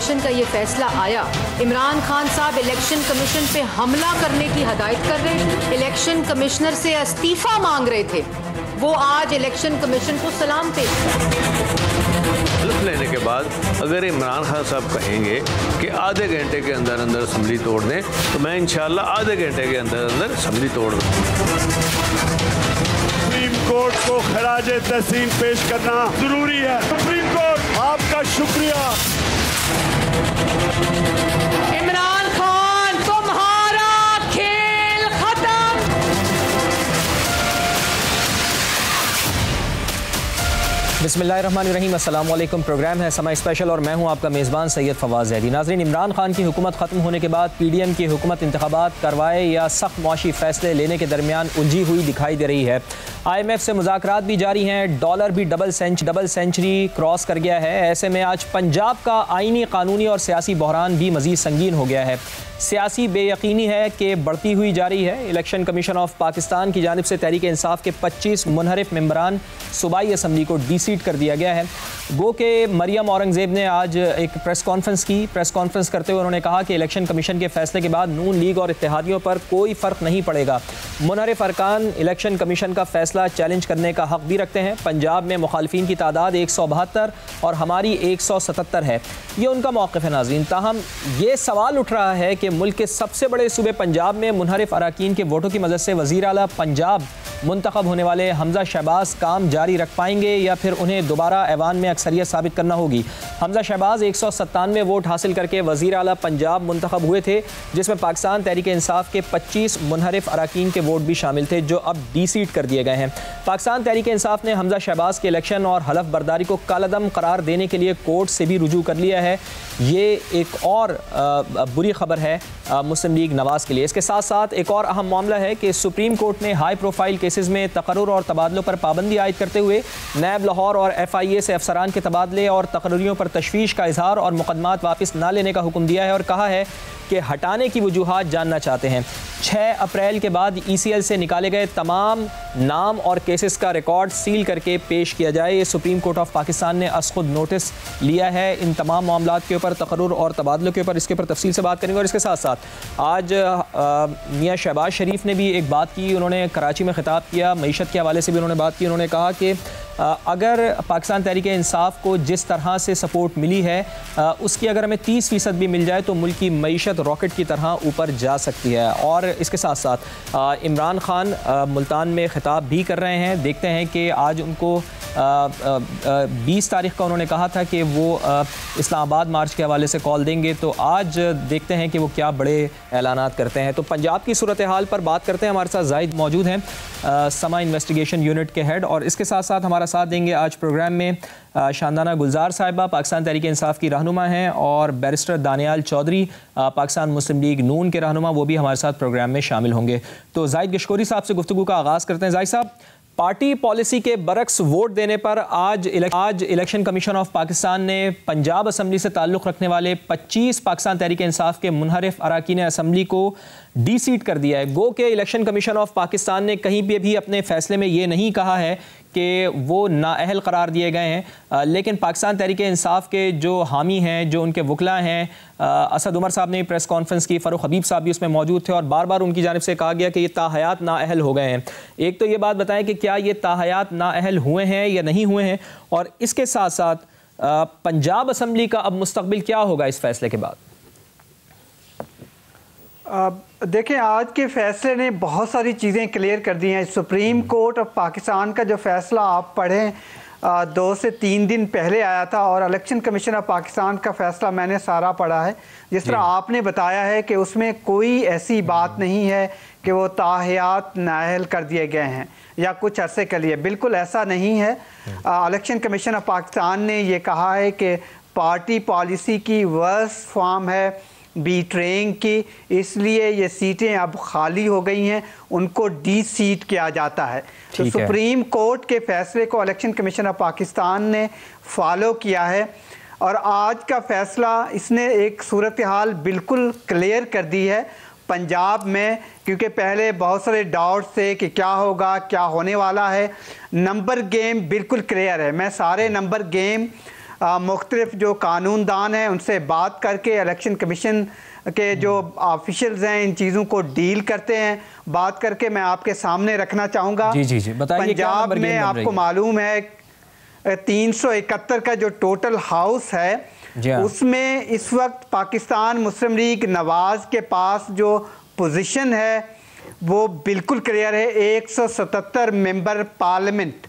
Commission का ये फैसला आया, इमरान खान साहब इलेक्शन कमीशन पे हमला करने की हदायत कर रहे, इलेक्शन कमिश्नर से इस्तीफा मांग रहे थे। वो आज इलेक्शन कमीशन को सलाम पेश हल्फ लेने के बाद अगर इमरान खान साहब कहेंगे कि आधे घंटे के अंदर अंदर असम्बली तोड़ दें, तो मैं इंशाल्लाह आधे घंटे के अंदर अंदर असम्बली तोड़ दूँ। सुप्रीम कोर्ट को खराज तहसीन पेश करना जरूरी है। सुप्रीम कोर्ट आपका शुक्रिया। इमरान खान तुम्हारा खेल खत्म। बिस्मिल्लाहिर्रहमानिर्रहीम, अस्सलाम वालेकुम। प्रोग्राम है समय स्पेशल और मैं हूं आपका मेज़बान सैयद फवाद ज़ैदी। नाज़रीन, इमरान खान की हुकूमत ख़त्म होने के बाद PDM की हुकूमत इंतखाबात करवाए या सख्त मुआशी फ़ैसले लेने के दरमियान उलझी हुई दिखाई दे रही है। IMF से मुज़ाकरात भी जारी हैं, डॉलर भी डबल सेंचुरी क्रॉस कर गया है। ऐसे में आज पंजाब का आइनी, कानूनी और सियासी बहरान भी मज़ीद संगीन हो गया है। सियासी बेयकीनी है कि बढ़ती हुई जा रही है। इलेक्शन कमीशन ऑफ पाकिस्तान की जानिब से तहरीक इंसाफ के 25 मुनहरिफ मेंबरान सूबाई असम्बली को डीसीट कर दिया गया है। गो के मरियम औरंगज़ेब ने आज एक प्रेस कॉन्फ्रेंस की। प्रेस कॉन्फ्रेंस करते हुए उन्होंने कहा कि इलेक्शन कमीशन के फैसले के बाद नून लीग और इत्तेहादियों पर कोई फ़र्क नहीं पड़ेगा। मुनहरिफ अरकान इलेक्शन कमीशन का फैसला चैलेंज करने का हक भी रखते हैं। पंजाब में मुखालफिन की तादाद 172 और हमारी 177 है, ये उनका मौक़िफ़ है। नाज़रीन, ताहम ये सवाल उठ रहा है कि मुल्क के सबसे बड़े सूबे पंजाब में मुनहरिफ अरकान के वोटों की मदद से वज़ीर आला पंजाब मुंतखब होने वाले हमजा शहबाज काम जारी रख पाएंगे या फिर उन्हें दोबारा ऐवान में अक्सरियत साबित करना होगी। हमजा शहबाज 197 वोट हासिल करके वज़ीर आला पंजाब मुंतखब हुए थे, जिसमें पाकिस्तान तहरीक इंसाफ के 25 मुनहरिफ अरकान के वोट भी शामिल थे, जो अब डीसीट कर दिए गए हैं। पाकिस्तान तहरीक इंसाफ ने हमजा शहबाज के इलेक्शन और हलफ बर्दारी को कालअदम करार देने के लिए कोर्ट से भी रुजू कर लिया है। ये एक और बुरी खबर है मुस्लिम लीग नवाज़ के लिए। इसके साथ साथ एक और अहम मामला है कि सुप्रीम कोर्ट ने हाई प्रोफाइल केसेस में तकर्रुर और तबादलों पर पाबंदी आयद करते हुए नैब लाहौर और FIA से अफसरान के तबादले और तकर्रुरियों पर तशवीश का इजहार और मुकदमात वापस ना लेने का हुक्म दिया है और कहा है कि हटाने की वजूहात जानना चाहते हैं। 6 अप्रैल के बाद ECL से निकाले गए तमाम नाम और केसेस का रिकॉर्ड सील करके पेश किया जाए। ये सुप्रीम कोर्ट ऑफ पाकिस्तान ने खुद नोटिस लिया है इन तमाम मामलात के ऊपर, तकर्रुर और तबादलों के ऊपर। इसके ऊपर तफसील से बात करेंगे। और इसके साथ साथ आज मियाँ शहबाज शरीफ ने भी एक बात की। उन्होंने कराची में खिताब किया, मईशत के हवाले से भी उन्होंने बात की। उन्होंने कहा कि अगर पाकिस्तान तहरीक इंसाफ को जिस तरह से सपोर्ट मिली है उसकी अगर हमें 30% भी मिल जाए तो मुल्क की मईशत रॉकेट की तरह ऊपर जा सकती है। और इसके साथ साथ इमरान खान मुल्तान में खिताब भी कर रहे हैं। देखते हैं कि आज उनको 20 तारीख का उन्होंने कहा था कि वो इस्लामाबाद मार्च के हवाले से कॉल देंगे, तो आज देखते हैं कि वो क्या बड़े ऐलानात करते हैं। तो पंजाब की सूरत हाल पर बात करते हैं। हमारे साथ जाहिद मौजूद हैं, समा इन्वेस्टिगेशन यूनिट के हेड, और इसके साथ साथ हमारा साथ देंगे आज प्रोग्राम में शानदाना गुलजार साहिबा, पाकिस्तान तहरीक इंसाफ की रहनुमा हैं, और बैरिस्टर दानियाल चौधरी, पाकिस्तान मुस्लिम लीग नून के रहनुमा, वो भी हमारे साथ प्रोग्राम में शामिल होंगे। तो जाहिद गशकोरी साहब से गुफ्तगू का आगाज़ करते हैं। जाहिद साहब, पार्टी पॉलिसी के बरक्स वोट देने पर आज इलेक्शन कमीशन ऑफ पाकिस्तान ने पंजाब असम्बली से ताल्लुक़ रखने वाले 25 पाकिस्तान तहरीक इंसाफ के मुनहरिफ अरकान असम्बली को डीसीट कर दिया है। गो के इलेक्शन कमीशन ऑफ पाकिस्तान ने कहीं पे भी अपने फैसले में ये नहीं कहा है कि वो नाअहल करार दिए गए हैं, लेकिन पाकिस्तान तहरीक इंसाफ के जो हामी हैं, जो उनके वकला हैं, असद उमर साहब ने प्रेस कॉन्फ्रेंस की, फ़ारूक हबीब साहब भी उसमें मौजूद थे और बार बार उनकी जानिब से कहा गया कि ये ताहयात नाअहल हो गए हैं। एक तो ये बात बताएं कि क्या ये ताहयात नाअहल हुए हैं या नहीं हुए हैं, और इसके साथ साथ पंजाब असम्बली का अब मुस्तकबिल क्या होगा इस फैसले के बाद? देखें, आज के फैसले ने बहुत सारी चीज़ें क्लियर कर दी हैं। सुप्रीम कोर्ट ऑफ पाकिस्तान का जो फैसला आप पढ़ें 2 से 3 दिन पहले आया था, और इलेक्शन कमीशन ऑफ पाकिस्तान का फैसला मैंने सारा पढ़ा है। जिस तरह आपने बताया है कि उसमें कोई ऐसी बात नहीं है कि वो ताहयात नाअहल कर दिए गए हैं या कुछ अरसे के लिए, बिल्कुल ऐसा नहीं है। इलेक्शन कमीशन ऑफ पाकिस्तान ने ये कहा है कि पार्टी पॉलिसी की वर्स्ट फॉर्म है बीट्रेइंग की, इसलिए ये सीटें अब खाली हो गई हैं, उनको डीसीट किया जाता है। तो सुप्रीम कोर्ट के फैसले को इलेक्शन कमीशन ऑफ पाकिस्तान ने फॉलो किया है, और आज का फैसला इसने एक सूरत हाल बिल्कुल क्लियर कर दी है पंजाब में, क्योंकि पहले बहुत सारे डाउट्स थे कि क्या होगा, क्या होने वाला है। नंबर गेम बिल्कुल क्लियर है। मैं सारे नंबर गेम मुख्तलिफ जो कानूनदान हैं उनसे बात करके इलेक्शन कमीशन के जो ऑफिशियल्स हैं इन चीज़ों को डील करते हैं, बात करके मैं आपके सामने रखना चाहूँगा। जी बताइए, पंजाब में आपको मालूम है 371 का जो टोटल हाउस है उसमें इस वक्त पाकिस्तान मुस्लिम लीग नवाज के पास जो पोजीशन है वो बिल्कुल क्लियर है। 177 मेंबर पार्लियामेंट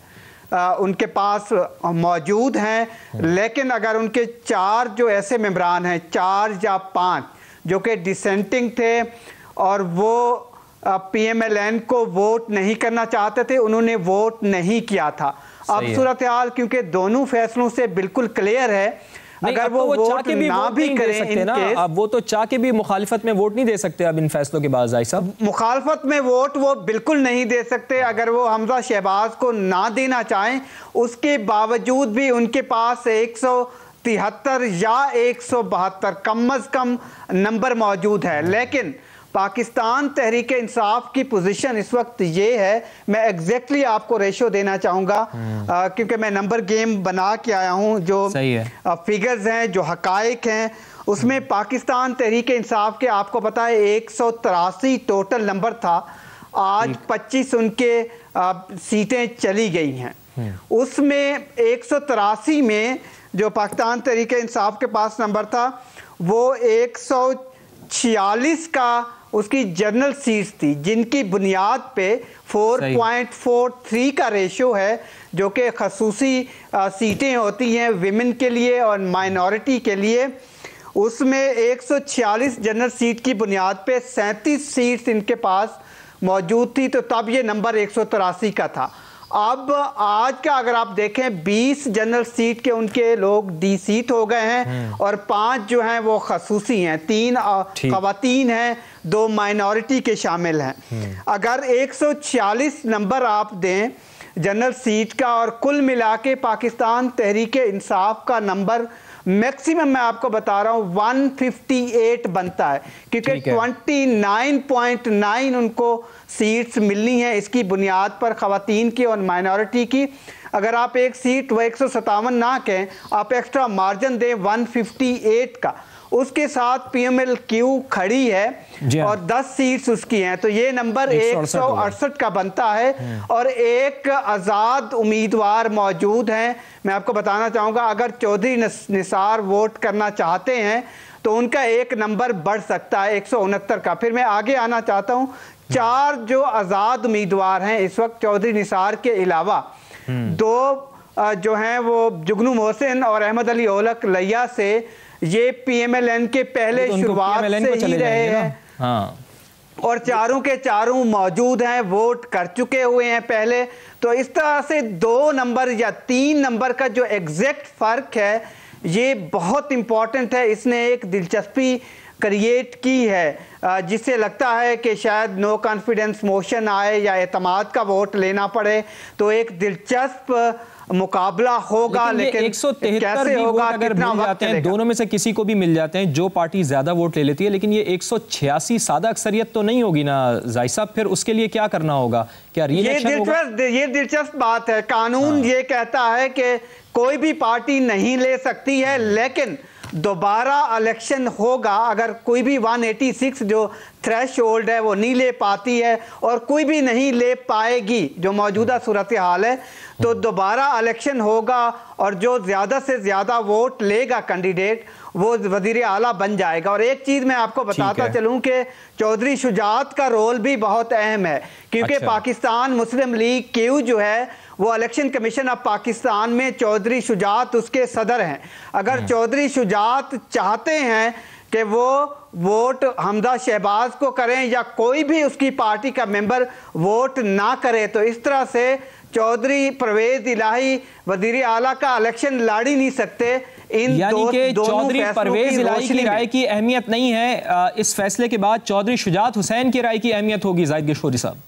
उनके पास मौजूद हैं, लेकिन अगर उनके 4 जो ऐसे मेंबरान हैं, 4 या 5 जो कि डिसेंटिंग थे और वो PMLN को वोट नहीं करना चाहते थे, उन्होंने वोट नहीं किया था। अब सूरत हाल क्योंकि दोनों फैसलों से बिल्कुल क्लियर है, अगर वो वोट ना भी करें ना, अब वो तो चाह के भी मुखालिफत में वोट नहीं दे सकते अब इन फैसलों के बाद। भाई साहब, मुखालफत में वोट वो बिल्कुल नहीं दे सकते। अगर वो हमजा शहबाज को ना देना चाहें, उसके बावजूद भी उनके पास 173 या 172 कम अज कम नंबर मौजूद है। लेकिन पाकिस्तान तहरीक इंसाफ की पोजीशन इस वक्त ये है, मैं एग्जैक्टली आपको रेशो देना चाहूँगा क्योंकि मैं नंबर गेम बना के आया हूँ, जो फिगर्स हैं, जो हकाइक हैं, उसमें पाकिस्तान तहरीक इंसाफ के आपको पता है 183 टोटल नंबर था, आज 25 उनके सीटें चली गई हैं। उसमें 183 में जो पाकिस्तान तहरीक इंसाफ के पास नंबर था वो 146 का उसकी जनरल सीट्स थी, जिनकी बुनियाद पे 4.43 का रेशो है, जो कि खसूसी सीटें होती हैं विमेन के लिए और माइनॉरिटी के लिए। उसमें 146 जनरल सीट की बुनियाद पे 37 सीट्स इनके पास मौजूद थी, तो तब ये नंबर 183 का था। अब आज का अगर आप देखें 20 जनरल सीट के उनके लोग डी सीट हो गए हैं और 5 जो हैं वो खसूसी हैं, 3 खवातीन हैं, 2 माइनॉरिटी के शामिल हैं। अगर 146 नंबर आप दें जनरल सीट का और कुल मिला के पाकिस्तान तहरीक इंसाफ का नंबर मैक्सिमम मैं आपको बता रहा हूँ 158 बनता है, क्योंकि 29.9 उनको सीट्स मिलनी है इसकी बुनियाद पर खवातीन की और माइनॉरिटी की। अगर आप एक सीट वो 157 ना कहें, आप एक्स्ट्रा मार्जिन दें 158 का, उसके साथ PMLQ खड़ी है और 10 सीट्स उसकी हैं, तो ये नंबर 168 का बनता है। और एक आज़ाद उम्मीदवार मौजूद हैं। मैं आपको बताना चाहूँगा, अगर चौधरी निसार वोट करना चाहते हैं तो उनका एक नंबर बढ़ सकता है 169 का। फिर मैं आगे आना चाहता हूँ, 4 जो आज़ाद उम्मीदवार हैं इस वक्त चौधरी निसार के अलावा, 2 जो हैं वो जुगनू मोहसिन और अहमद अली ओलक लिया से, ये PMLN के पहले शुरुआत से ही रहे हैं और चारों के चारों मौजूद हैं, वोट कर चुके हुए हैं पहले। तो इस तरह से 2 नंबर या 3 नंबर का जो एग्जैक्ट फर्क है ये बहुत इंपॉर्टेंट है। इसने एक दिलचस्पी क्रिएट की है जिससे लगता है कि शायद नो कॉन्फिडेंस मोशन आए या एतमाद का वोट लेना पड़े, तो एक दिलचस्प मुकाबला होगा। लेकिन 173 होगा, अगर मिल जाते हैं दोनों में से किसी को भी मिल जाते हैं, जो पार्टी ज्यादा वोट ले लेती है, लेकिन ये 186 सादा अक्सरियत तो नहीं होगी ना जाहिद साहब, फिर उसके लिए क्या करना होगा? क्या रीइलेक्शन होगा? ये दिलचस्प बात है। कानून ये कहता है कि कोई भी पार्टी नहीं ले सकती है, लेकिन दोबारा इलेक्शन होगा अगर कोई भी 186 जो थ्रेशोल्ड है वो नहीं ले पाती है और कोई भी नहीं ले पाएगी जो मौजूदा सूरत हाल है, तो दोबारा इलेक्शन होगा और जो ज़्यादा से ज़्यादा वोट लेगा कैंडिडेट वो वज़ीर आला बन जाएगा। और एक चीज़ मैं आपको बताता चलूँ कि चौधरी शुजात का रोल भी बहुत अहम है, क्योंकि पाकिस्तान मुस्लिम लीग क्यू जो है वो इलेक्शन कमीशन ऑफ पाकिस्तान में चौधरी शुजात उसके सदर हैं। अगर चौधरी शुजात चाहते हैं कि वो वोट हमजा शहबाज को करें या कोई भी उसकी पार्टी का मेंबर वोट ना करे, तो इस तरह से चौधरी परवेज इलाही वजीर आला का इलेक्शन लड़ ही नहीं सकते। यानी कि चौधरी परवेज इलाही की राय की अहमियत नहीं है, इस फैसले के बाद चौधरी शुजात हुसैन की राय की अहमियत होगी। जाहिद गशोरी साहब,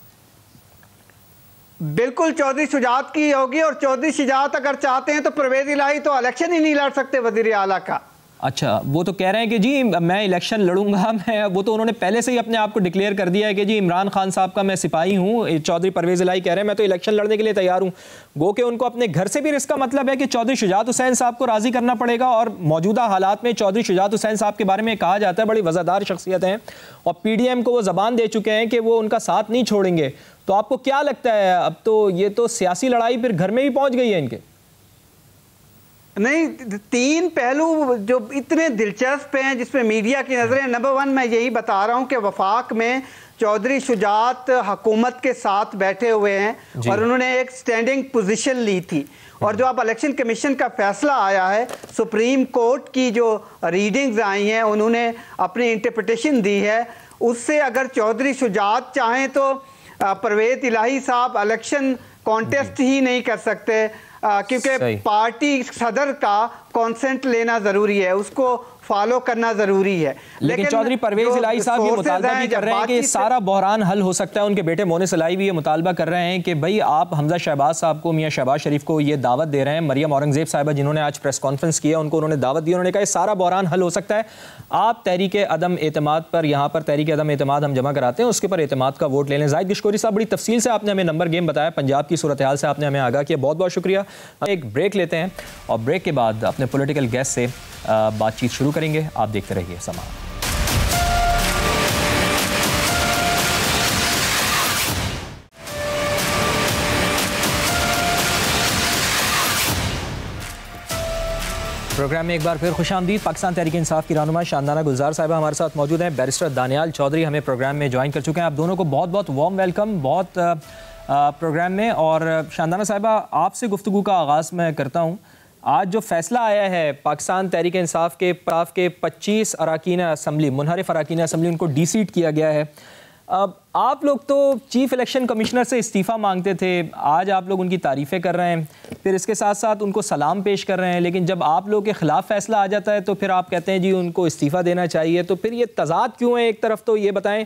बिल्कुल चौधरी शुजात की होगी, और चौधरी शुजात अगर चाहते हैं तो परवेज इलाही तो इलेक्शन ही नहीं लड़ सकते वजीर आला का। अच्छा, वो तो कह रहे हैं कि जी मैं इलेक्शन लड़ूंगा, मैं वो तो उन्होंने पहले से ही अपने आप को डिक्लेयर कर दिया है कि जी इमरान खान साहब का मैं सिपाही हूँ। चौधरी परवेज़ इलाही कह रहे हैं मैं तो इलेक्शन लड़ने के लिए तैयार हूँ। गो के उनको अपने घर से भी इसका मतलब है कि चौधरी शुजात हुसैन साहब को राज़ी करना पड़ेगा। और मौजूदा हालात में चौधरी शुजात हुसैन साहब के बारे में कहा जाता है बड़ी वज़ादार शख्सियत हैं और PDM को वो ज़बान दे चुके हैं कि वो उनका साथ नहीं छोड़ेंगे। तो आपको क्या लगता है, अब तो ये तो सियासी लड़ाई फिर घर में भी पहुँच गई है इनके? नहीं, 3 पहलू जो इतने दिलचस्प हैं जिसमें मीडिया की नज़रें, नंबर 1 मैं यही बता रहा हूं कि वफाक में चौधरी शुजात हुकूमत के साथ बैठे हुए हैं और उन्होंने एक स्टैंडिंग पोजीशन ली थी। और जो अब इलेक्शन कमीशन का फैसला आया है, सुप्रीम कोर्ट की जो रीडिंग्स आई हैं उन्होंने अपनी इंटरप्रिटेशन दी है, उससे अगर चौधरी शुजात चाहें तो परवेज़ इलाही साहब इलेक्शन कॉन्टेस्ट ही नहीं कर सकते, क्योंकि पार्टी सदर का कॉन्सेंट लेना ज़रूरी है, उसको फॉलो करना ज़रूरी है। लेकिन चौधरी परवेज़ इलाही साहब ये मुतालबा भी कर रहे हैं कि सारा बहरान हल हो सकता है। उनके बेटे मोनिस इलाही भी ये मुतालबा कर रहे हैं कि भाई आप हमजा शहबाज साहब को, मियाँ शहबाज शरीफ को ये दावत दे रहे हैं। मरियम औरंगज़ेब साहिबा जिन्होंने आज प्रेस कॉन्फ्रेंस किया उनको उन्होंने दावत दी, उन्होंने कहा सारा बहरान हल हो सकता है। आप तहरीक अदम एतमाद पर, यहाँ पर तहरीक अदम एतमाद हम जमा कराते हैं, उसके पर एतमाद का वोट ले लें। जाहिद गिशकोरी साहब, बड़ी तफसील से आपने हमें नंबर गेम बताया, पंजाब की सूरत हाल से आपने हमें आगाह किया, बहुत बहुत शुक्रिया। एक ब्रेक लेते हैं और ब्रेक के बाद अपने पॉलिटिकल गेस्ट से बातचीत शुरू करेंगे। आप देखते रहिए समा। प्रोग्राम में एक बार फिर खुशामदीद। पाकिस्तान तहरीक इंसाफ की रहनुमा शानदाना गुलजार साहिबा हमारे साथ मौजूद हैं। बैरिस्टर दानियाल चौधरी हमें प्रोग्राम में ज्वाइन कर चुके हैं। आप दोनों को बहुत बहुत वार्म वेलकम बहुत प्रोग्राम में। और शानदाना साहिबा, आपसे गुफ्तगू का आगाज़ मैं करता हूँ। आज जो फैसला आया है पाकिस्तान तहरीक इंसाफ के 25 अरकान असम्बली, मुनहरिफ अरकान असम्बली, उनको डीसीट किया गया है। अब आप लोग तो चीफ़ इलेक्शन कमिश्नर से इस्तीफ़ा मांगते थे, आज आप लोग उनकी तारीफ़ें कर रहे हैं, फिर इसके साथ साथ उनको सलाम पेश कर रहे हैं, लेकिन जब आप लोग के ख़िलाफ़ फ़ैसला आ जाता है तो फिर आप कहते हैं जी उनको इस्तीफ़ा देना चाहिए। तो फिर ये तज़ाद क्यों है? एक तरफ तो ये बताएं,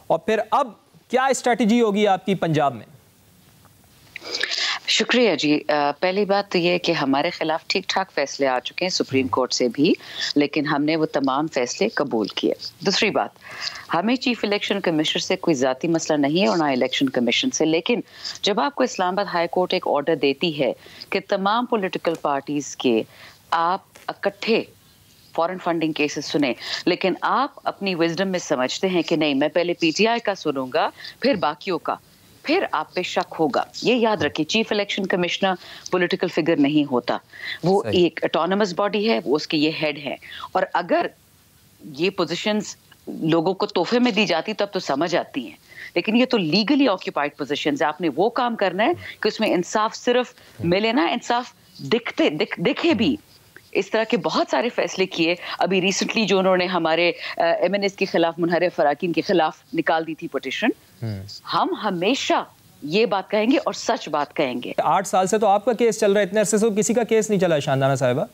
और फिर अब क्या स्ट्रैटेजी होगी आपकी पंजाब में? शुक्रिया जी। पहली बात तो ये कि हमारे खिलाफ ठीक ठाक फैसले आ चुके हैं सुप्रीम कोर्ट से भी, लेकिन हमने वो तमाम फैसले कबूल किए। दूसरी बात, हमें चीफ इलेक्शन कमिश्नर से कोई ज़ाती मसला नहीं है और ना इलेक्शन कमीशन से, लेकिन जब आपको इस्लामाबाद हाई कोर्ट एक ऑर्डर देती है कि तमाम पॉलिटिकल पार्टीज़ के आप इकट्ठे फॉरेन फंडिंग केसेस सुने, लेकिन आप अपनी विजडम में समझते हैं कि नहीं, मैं पहले PTI का सुनूंगा फिर बाकियों का, फिर आप पे शक होगा। ये याद रखिए, chief election commissioner political figure नहीं होता, वो एक ऑटोनमस बॉडी है, वो उसके ये हेड है। और अगर ये पोजीशंस लोगों को तोहफे में दी जाती तब तो समझ आती हैं, लेकिन ये तो लीगली ऑक्यूपाइड पोजीशंस है। आपने वो काम करना है कि उसमें इंसाफ सिर्फ मिले ना, इंसाफ दिखे भी। इस तरह के बहुत सारे फैसले किए। अभी रिसेंटली जो उन्होंने हमारे MNS के खिलाफ, मुनहरिफ अरकान के खिलाफ निकाल दी थी पिटीशन, हम हमेशा ये बात कहेंगे और सच बात कहेंगे। 8 साल से तो आपका केस चल रहा है, इतने अरसे से किसी का केस नहीं चला है शानदाना साहिबा,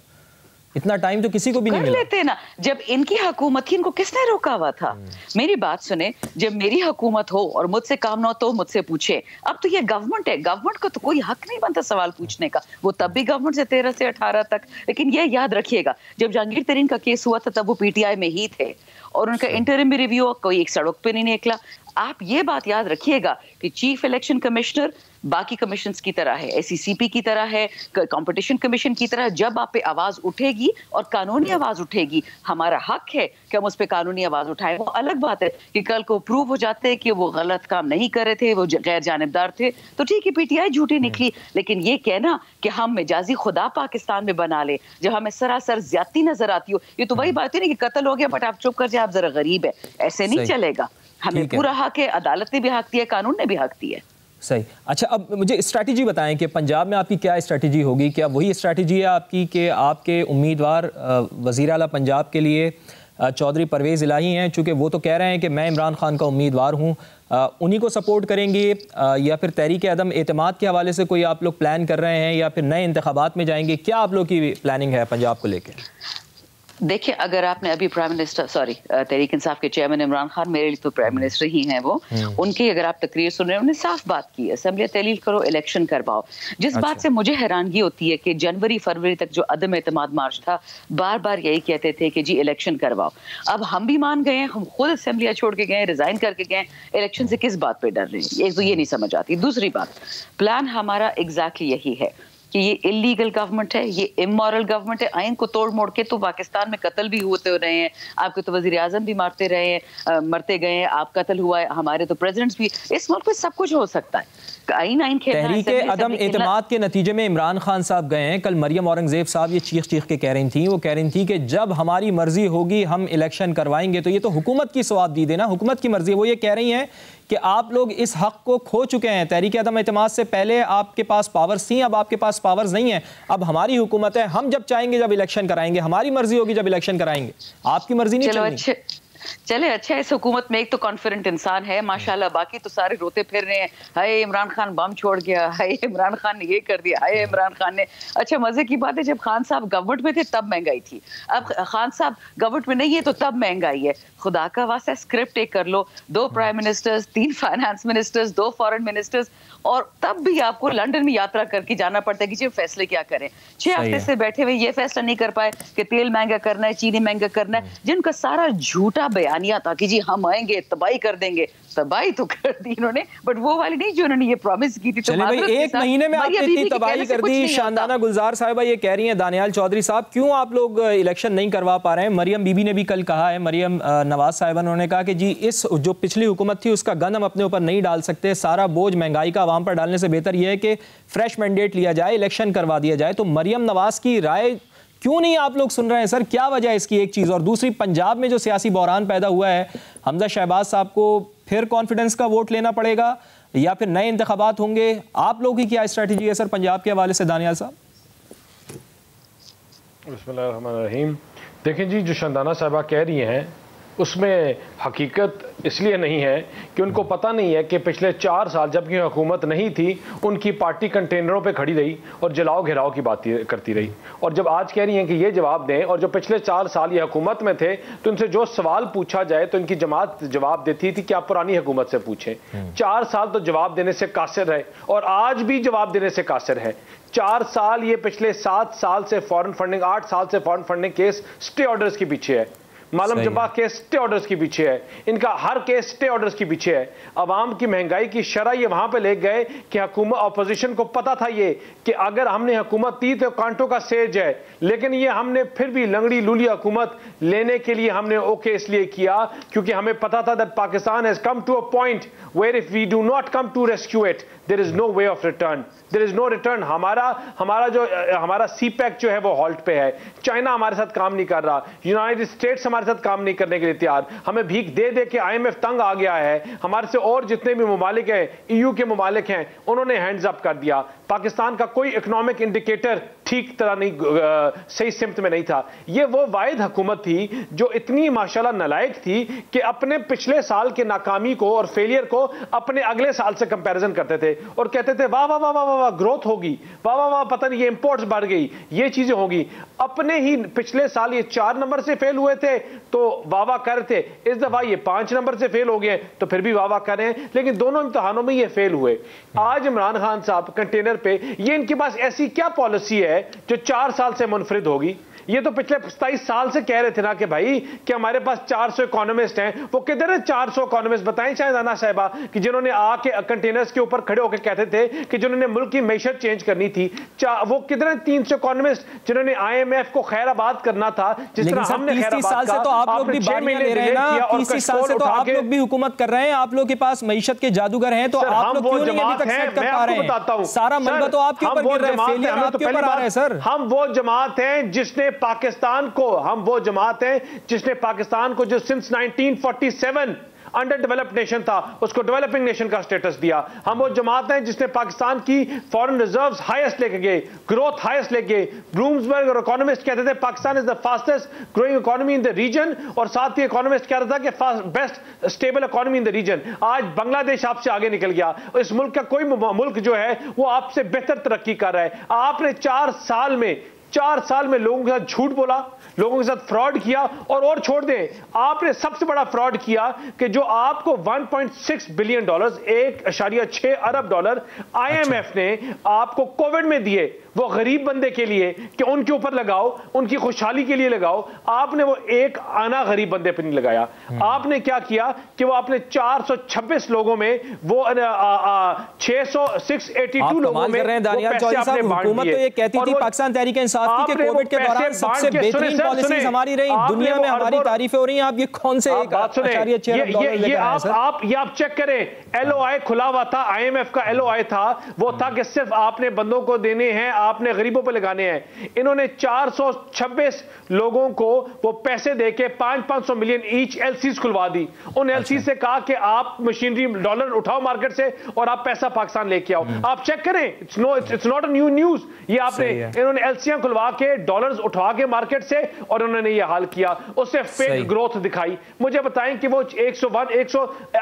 इतना टाइम तो किसी को भी नहीं मिला। लेते ना, जब इनकी हुकूमत थी इनको किसने रोका हुआ था? मेरी बात सुने, जब मेरी हुकूमत हो और मुझसे काम ना हो तो मुझसे पूछे। अब तो ये गवर्नमेंट है, गवर्नमेंट को तो कोई हक नहीं बनता सवाल पूछने का। वो तब भी गवर्नमेंट से 13 से 18 तक, लेकिन ये याद रखिएगा जब जहांगीर तरीन का केस हुआ था तब वो PTI में ही थे और उनका इंटरिम रिव्यू कोई एक सड़क पे नहीं निकला। आप ये बात याद रखिएगा कि चीफ इलेक्शन कमिश्नर बाकी कमीशंस की तरह है, SECP की तरह है, कंपटीशन कमीशन की तरह। जब आप पे आवाज उठेगी और कानूनी आवाज उठेगी, हमारा हक है कि हम उस पे कानूनी आवाज उठाएं। वो अलग बात है कि कल को प्रूव हो जाते हैं कि वो गलत काम नहीं कर रहे थे, वो गैर जानिबदार थे, तो ठीक है PTI झूठी निकली। लेकिन ये कहना कि हम मिजाजी खुदा पाकिस्तान में बना ले जब हमें सरासर ज्यादती नजर आती हो, ये तो वही बात है ना कि कत्ल हो गया बट आप चुप कर जाए, आप जरा गरीब है, ऐसे नहीं चलेगा। हमें पूरा हक है, अदालत ने भी हक दिया, कानून ने भी हक दिया। सही। अच्छा, अब मुझे स्ट्रैटेजी बताएं कि पंजाब में आपकी क्या स्ट्रैटेजी होगी? क्या वही स्ट्रैटेजी है आपकी कि आपके उम्मीदवार वज़ीर आला पंजाब के लिए चौधरी परवेज़ इलाही हैं, चूँकि वो तो कह रहे हैं कि मैं इमरान खान का उम्मीदवार हूँ, उन्हीं को सपोर्ट करेंगे, या फिर तहरीक अदम एतमाद के हवाले से कोई आप लोग प्लान कर रहे हैं, या फिर नए इंतखाबात में जाएंगे? क्या आप लोग की प्लानिंग है पंजाब को लेकर? देखिए, अगर आपने अभी प्राइम मिनिस्टर तहरीक इंसाफ के चेयरमैन इमरान खान, मेरे लिए तो प्राइम मिनिस्टर ही हैं वो, उनकी अगर आप तकरीर सुन रहे हैं, उन्होंने साफ बात की है, असेंबली तहलील करो, इलेक्शन करवाओ। जिस बात से मुझे हैरानगी होती है कि जनवरी फरवरी तक जो अदम एतमाद मार्च था, बार बार यही कहते थे कि जी इलेक्शन करवाओ। अब हम भी मान गए हैं, हम खुद असेंबलियां छोड़ के गए, रिजाइन करके गए, इलेक्शन से किस बात पे डर रहे हैं? एक तो ये नहीं समझ आती। दूसरी बात, प्लान हमारा एग्जैक्टली यही है कि ये इलीगल गवर्नमेंट है, ये इमोरल गवर्नमेंट है। आइन को तोड़ मोड़ के तो पाकिस्तान में कत्ल भी होते रहे हैं, आपके तो वजीर आजम भी मरते गए हैं, आप कत्ल हुआ है, हमारे तो प्रेसिडेंट्स भी। इस मुल्क में सब कुछ हो सकता है। तहरीक अदम एतमाद के नतीजे में इमरान खान साहब गए हैं। कल मरियम औरंगजेब साहब ये चीख के कह रही थी, वो कह रही थी कि जब हमारी मर्जी होगी हम इलेक्शन करवाएंगे। तो ये तो हुकूमत की सवाब दी देना, हुकूमत की मर्जी। वो ये कह रही हैं कि आप लोग इस हक को खो चुके हैं। तहरीक अदम एतमाद से पहले आपके पास पावर्स थी, अब आपके पास पावर्स नहीं है। अब हमारी हुकूमत है, हम जब चाहेंगे जब इलेक्शन कराएंगे, हमारी मर्जी होगी जब इलेक्शन कराएंगे, आपकी मर्जी नहीं चलेगी। चले अच्छा, इस हुकूमत में एक तो कॉन्फिडेंट इंसान है माशाल्लाह, बाकी तो सारे रोते फिर रहे हैं, हाय इमरान खान बम छोड़ गया, हाय इमरान खान ने ये कर दिया, हाय इमरान खान ने। अच्छा, मजे की बात है, जब खान साहब गवर्नमेंट में थे तब महंगाई थी, अब खान साहब गवर्नमेंट में नहीं है तो तब महंगाई है। खुदा का वास्ता स्क्रिप्ट एक कर लो, 2 prime ministers, 3 finance ministers, 2 foreign ministers, और तब भी आपको लंदन में यात्रा करके जाना पड़ता है कि जी फैसले क्या करें। 6 हफ्ते से बैठे हुए ये फैसला नहीं कर पाए कि तेल महंगा करना है, चीनी महंगा करना है, जिनका सारा झूठा बयानिया था कि जी हम आएंगे तबाही कर देंगे। तबाही तो कर दी इन्होंने, बट वो वाली नहीं जो उन्होंने ये प्रॉमिस की थी। चले भाई, एक महीने में आपने इतनी तबाही कर दी। शानदाना गुलजार साहिबा ये कह रही हैं, दानियाल चौधरी साहब क्यों आप लोग इलेक्शन नहीं करवा पा रहे हैं? मरियम बीबी ने भी कल कहा है, मरियम नवाज साहिबा, उन्होंने कहा कि जी इस जो पिछली हुकूमत थी उसका गन हम अपने ऊपर नहीं डाल सकते, सारा बोझ महंगाई का आवाम पर डालने से बेहतर यह है कि फ्रेश मैंडेट लिया जाए, इलेक्शन करवा दिया जाए। तो मरियम नवाज की राय क्यों नहीं आप लोग सुन रहे हैं सर? क्या वजह है इसकी? एक चीज़। और दूसरी, पंजाब में जो सियासी बहरान पैदा हुआ है, हमजा शहबाज साहब को फिर कॉन्फिडेंस का वोट लेना पड़ेगा या फिर नए इंतखाबात होंगे? आप लोगों की क्या स्ट्रैटेजी है सर पंजाब के हवाले से, दानियाल साहब? बिस्मिल्लाहिर्रहमानिर्रहीम। देखें जी, जो शानदाना साहबा कह रही हैं उसमें हकीकत इसलिए नहीं है कि उनको पता नहीं है कि पिछले 4 साल जबकि हुकूमत नहीं थी, उनकी पार्टी कंटेनरों पे खड़ी रही और जलाओ घेराव की बात करती रही। और जब आज कह रही हैं कि ये जवाब दें, और जो पिछले 4 साल ये हुकूमत में थे, तो उनसे जो सवाल पूछा जाए तो इनकी जमात जवाब देती थी कि आप पुरानी हुकूमत से पूछें। 4 साल तो जवाब देने से कासिर रहे और आज भी जवाब देने से कासिर है। 4 साल, ये पिछले 7 साल से फॉरेन फंडिंग, 8 साल से foreign funding case stay orders के पीछे है। मालम जब्बा केस स्टे ऑर्डर्स के पीछे है, इनका हर केस स्टे ऑर्डर्स के पीछे है। अवाम की महंगाई की शरह ये वहां पे ले गए कि हुकूमत, अपोजिशन को पता था ये कि अगर हमने हुकूमत दी तो कांटों का सेज है, लेकिन ये हमने फिर भी लंगड़ी लूली हुकूमत लेने के लिए हमने ओके इसलिए किया क्योंकि हमें पता था that Pakistan has come to a point where if we do not come to rescue it there is no way of return, there is no return. हमारा सीपैक जो है वो हॉल्ट पे है, चाइना हमारे साथ काम नहीं कर रहा, यूनाइटेड स्टेट्स हमारे साथ काम नहीं करने के लिए तैयार, हमें भीख दे दे के IMF तंग आ गया है, हमारे से और जितने भी ममालिक हैं, EU के ममालिक हैं, उन्होंने हैंड्स अप कर दिया। पाकिस्तान का कोई इकोनॉमिक इंडिकेटर ठीक तरह नहीं, सही सिमत में नहीं था। ये वो वाहिद हुकूमत थी जो इतनी माशाल्लाह नालायक थी कि अपने पिछले साल के नाकामी को और फेलियर को अपने अगले साल से कंपैरिजन करते थे और कहते थे वाह वाह वाह वाह वाह ग्रोथ होगी, वाह वाह वाह पता नहीं ये इंपोर्ट्स बढ़ गई, ये चीजें होगी। अपने ही पिछले साल ये 4 नंबर से फेल हुए थे तो वाह वाह कर रहे थे, इस दफा ये 5 नंबर से फेल हो गए तो फिर भी वाह वाह कर रहे हैं, लेकिन दोनों इम्तिहानों में ये फेल हुए। आज इमरान खान साहब कंटेनर पे, ये इनके पास ऐसी क्या पॉलिसी है जो 4 साल से मुनफरिद होगी? ये तो पिछले 27 साल से कह रहे थे ना कि भाई कि हमारे पास 400 इकोनॉमिस्ट हैं, वो किधर है 400 इकोनॉमिस्ट? बताएं शाहजाना साहिबा कि जिन्होंने आके कंटेनर्स के ऊपर खड़े होकर कहते थे कि जिन्होंने मुल्क की मैशत चेंज करनी थी, वो किधर है 300 इकोनॉमिस्ट जिन्होंने IMF को खैराबाद करना था, जिस तरह हमने खैराबाद का। तो आप लोग भी 6 महीने ले रहे हैं ना, 30 साल से तो आप लोग भी हुकूमत कर रहे हैं, आप लोग के पास मैशत के जादूगर हैं, तो आप लोग क्यों नहीं अभी तक सेट कर पा रहे हैं? सारा मलबा तो आपके ऊपर गिर रहा है, फेलियर आपके ऊपर आ रहा है सर। हम वो जमात हैं जिसने पाकिस्तान को जो सिंस 1947 अंडर डेवलप्ड नेशन था उसको डेवलपिंग नेशन का स्टेटस दिया। हम वो जमात हैं जिसने पाकिस्तान की फॉरेन रिजर्व्स हाईएस्ट लेके गए, ग्रोथ हाईएस्ट लेके गए। ब्लूमसबर्ग और इकोनॉमिस्ट कहते थे Pakistan is the fastest growing economy in the region, और साथ ही इकोनॉमिस्ट कह रहा था कि best stable economy in the region. आज बांग्लादेश आपसे आगे निकल गया, इस मुल्क का कोई मुल्क जो है वो आपसे बेहतर तरक्की कर रहा है। आपने 4 साल में 4 साल में लोगों के साथ झूठ बोला, लोगों के साथ फ्रॉड किया, और छोड़ दें, आपने सबसे बड़ा फ्रॉड किया कि जो आपको 1.6 बिलियन डॉलर, 1.6 अरब डॉलर IMF ने आपको कोविड में दिए, वो गरीब बंदे के लिए कि उनके ऊपर लगाओ, उनकी खुशहाली के लिए लगाओ, आपने वो एक आना गरीब बंदे पर नहीं लगाया। आपने क्या किया कि वो आपने 426 लोगों में वो 682 लोगों में हुकूमत तो ये कहती थी पाकिस्तान तहरीक इंसाफ की कि कोविड के दौरान सबसे बेहतरीन पॉलिसीज हमारी रही, दुनिया में हमारी तारीफें हो रही हैं, आप ये कौन से एक 1.6 अरब डॉलर लेकर आए सर? आप चेक करें, LOI खुला हुआ था, IMF का LOI था, वो था कि सिर्फ आपने बंदों को देने हैं, आपने गरीबों पे लगाने हैं। इन्होंने 426 लोगों को वो पैसे देके 500 मिलियन ईच LCs खुलवा दी। उन LC से कहा कि आप मशीनरी डॉलर उठाओ मार्केट से और आप पैसा पाकिस्तान लेके आओ। आप चेक करें, it's not a new news, ये आपने इन्होंने LCs खुलवा के डॉलर्स उठा के मार्केट से और उन्होंने ये हाल किया, उससे फेक ग्रोथ दिखाई। मुझे बताएं कि वो 101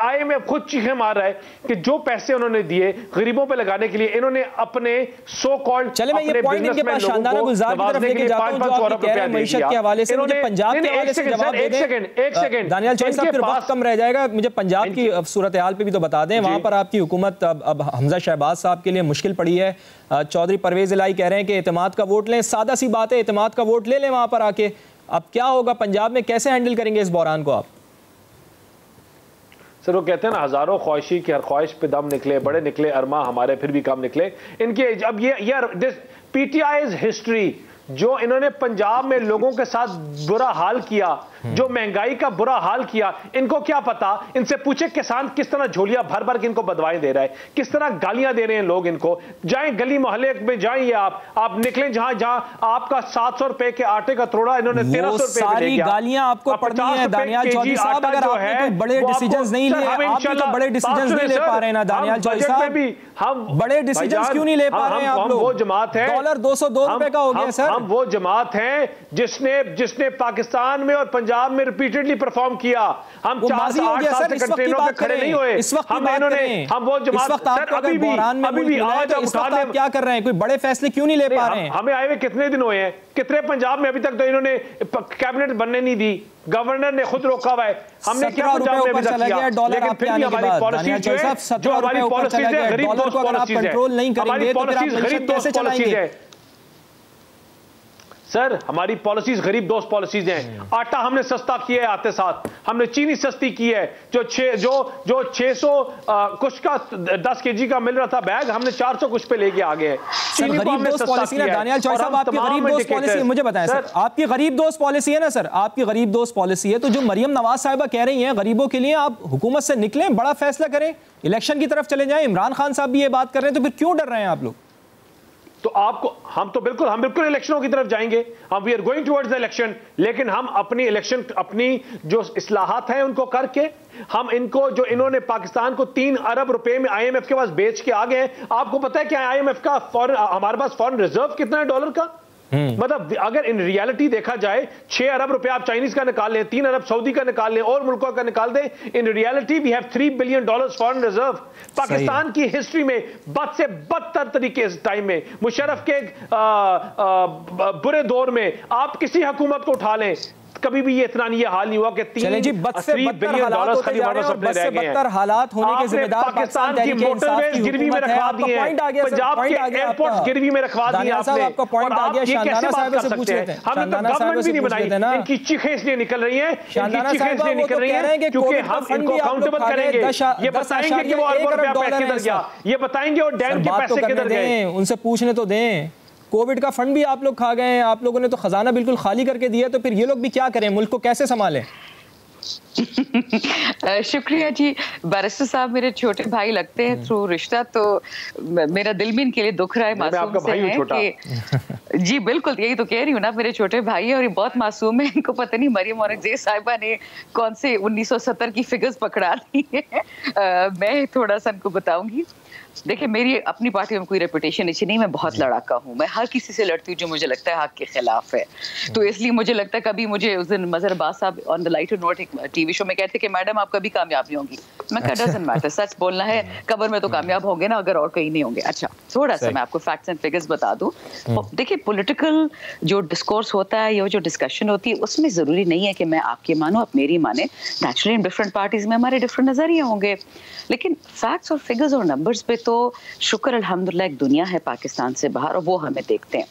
IMF खुद चीखें मार रहा है कि जो पैसे उन्होंने दिए गरीबों पे लगाने के लिए, इन्होंने अपने सो कॉल्ड चले मैं ये पॉइंट इनके पास शानदाना गुलजार की तरफ लेके जाता हूं, जो आप कह रहे हैं मईशत के हवाले से, मुझे पंजाब के हवाले से जवाब दे दें। एक सेकंड दानियाल चौधरी साहब, फिर वक्त कम रह जाएगा, मुझे पंजाब की सूरत हाल पे भी तो बता दें। वहां पर आपकी हुकूमत अब हमजा शहबाज साहब के लिए मुश्किल पड़ी है। चौधरी परवेज इलाही कह रहे हैं कि एतमाद का वोट लें, सादा सी बात है, एतमाद का वोट ले लें वहां पर आके। अब क्या होगा पंजाब में, कैसे हैंडल करेंगे इस बहरान को आप? सर वो कहते हैं ना, हजारों ख्वाहिशी की हर ख्वाहिश पे दम निकले, बड़े निकले अरमा हमारे फिर भी कम निकले। इनके अब ये PTI इज हिस्ट्री, जो इन्होंने पंजाब में लोगों के साथ बुरा हाल किया, जो महंगाई का बुरा हाल किया, इनको क्या पता? इनसे पूछे किसान किस तरह झोलियां भर भर के इनको बदवाएं दे रहा है, किस तरह गालियां दे रहे हैं लोग इनको। जाएं गली मोहल्ले में, जाइए आप निकलें जहां जहां आपका 700 रुपए के आटे का तोड़ा इन्होंने 1300 रुपए में ले गया। गालियां आपको पड़नी है दानियाल चौधरी साहब, अगर आपने कोई बड़े डिसीजंस नहीं लिए, आप भी तो बड़े डिसीजंस नहीं ले पा रहे हैं ना दानियाल चौधरी साहब, हम बड़े डिसीजंस क्यों नहीं ले पा रहे हैं आप लोग? वो जमात है, डॉलर 202 रुपए का हो गया सर। हम वो जमात है जिसने पाकिस्तान में और पंजाब में रिपीटेडली परफॉर्म किया। हम 4-8 साल से कंटेनरों पे खड़े नहीं हुए। हम वो जमात सर अभी भी आज हम उठा लें, क्या कर रहे हैं? कोई बड़े फैसले क्यों नहीं ले पा रहे हैं? हमें आए हुए कितने दिन हुए हैं? कितने पंजाब में अभी तक तो इन्होंने कैबिनेट बनने नहीं दी, गवर्नर ने खुद रोका हुआ है। हमने क्या पंजाब में अभी तक किया? लेकिन फिर भी हमारी पॉलिसी जो हमारी पॉलिसीज है गरीब दोस्त पॉलिसीज है, हमारी पॉलिसीज गरीब दोस्त पॉलिसीज है सर, हमारी पॉलिसीज गरीब दोस्त पॉलिसीज हैं। आटा हमने सस्ता किया है, आते साथ हमने चीनी सस्ती की है। जो 600 कुछ का 10 kg का मिल रहा था बैग, हमने 400 कुछ पे लेके आ गए हैं। चीनी को हमने सस्ता किया है। दानियाल चौधरी साहब, आपकी गरीब दोस्त पॉलिसी मुझे बताएं सर, आपकी गरीब दोस्त पॉलिसी है ना सर, आपकी गरीब दोस्त पॉलिसी है, तो जो मरियम नवाज साहिबा कह रही हैं गरीबों के लिए, आप हुकूमत से निकलें, बड़ा फैसला करें, इलेक्शन की तरफ चले जाएं। इमरान खान साहब भी ये बात कर रहे हैं, तो फिर क्यों डर रहे हैं आप लोग? तो आपको हम बिल्कुल इलेक्शनों की तरफ जाएंगे, हम we are going towards the election, लेकिन हम अपनी जो इस्लाहात हैं उनको करके, हम इनको जो इन्होंने पाकिस्तान को 3 अरब रुपए में IMF के पास बेच के आ गए हैं। आपको पता है क्या IMF का हमारे पास फॉरेन रिजर्व कितना है डॉलर का? मतलब अगर इन रियलिटी देखा जाए, 6 अरब रुपए आप चाइनीज का निकाल लें, 3 अरब सऊदी का निकाल लें और मुल्कों का निकाल दें, in reality we have $3 billion foreign reserve. Pakistan की हिस्ट्री में बद से बदतर तरीके इस टाइम में, मुशर्रफ के बुरे दौर में आप किसी हुकूमत को उठा लें, कभी भी ये इतना नहीं हाल नहीं हुआ कि 3 बिलियन डॉलर खाली वापस अपने रह गए हैं। हालात होने के जिम्मेदार पाकिस्तान की मोटरवेज गिरवी में रखवा दी है, पंजाब के एयरपोर्ट गिरवी में रखवा दिए आपने। आपका पॉइंट आ गया, शानदाना साहब से पूछ लेते हैं। हमने तो गवर्नमेंट भी नहीं बनाई, इनकी चीखें इसलिए निकल रही हैं, इनकी चीखें इसलिए निकल रही हैं क्योंकि हम इनको अकाउंटेबल करेंगे। ये बताएंगे कि वो अरबों रुपया किधर गया, ये बताएंगे और डैम के पैसे किधर गए, उनसे पूछने तो दें। कोविड का फंड भी आप लोग खा गए हैं, आप लोगों ने तो खजाना बिल्कुल खाली करके दिया, तो फिर ये लोग भी क्या करें, मुल्क को कैसे संभालें? शुक्रिया जी। बैरिस्टर साहब मेरे छोटे भाई लगते हैं थ्रू रिश्ता, तो मेरा दिल भी इनके लिए दुख रहा है, मासूम से है कि जी बिल्कुल, यही तो कह रही हूँ ना, मेरे छोटे भाई है और ये बहुत मासूम है। इनको पता नहीं मरियम औरंगजेब साहिबा ने कौन से 1970 की फिगर्स पकड़ा दी है। मैं थोड़ा सा इनको बताऊंगी। देखिए, मेरी अपनी पार्टी में कोई रेपुटेशन अच्छी नहीं, मैं बहुत लड़ाका हूँ, मैं हर किसी से लड़ती हूँ जो मुझे लगता है हक के खिलाफ है। तो इसलिए मुझे लगता है, कभी मुझे उस दिन मजहर अब्बास साहब ऑन द लाइटर नोट एक टीवी शो में कहते कि मैडम आप कभी कामयाब नहीं होंगी। मैं कहा डजंट मैटर, सच बोलना है, कब्र में तो कामयाब होंगे ना, अगर और कहीं नहीं होंगे। अच्छा, थोड़ा सा मैं आपको फैक्ट्स एंड फिगर्स बता दूं। देखिए, पॉलिटिकल जो डिस्कोर्स होता है या जो डिस्कशन होती है उसमें ज़रूरी नहीं है कि मैं आपकी मानूँ, आप मेरी माने। नेचुरली डिफरेंट पार्टीज में हमारे डिफरेंट नज़रिए होंगे, लेकिन फैक्ट्स और फिगर्स और नंबर्स पे तो शुक्र अल्हम्दुलिल्लाह एक दुनिया है पाकिस्तान से बाहर और वो हमें देखते हैं।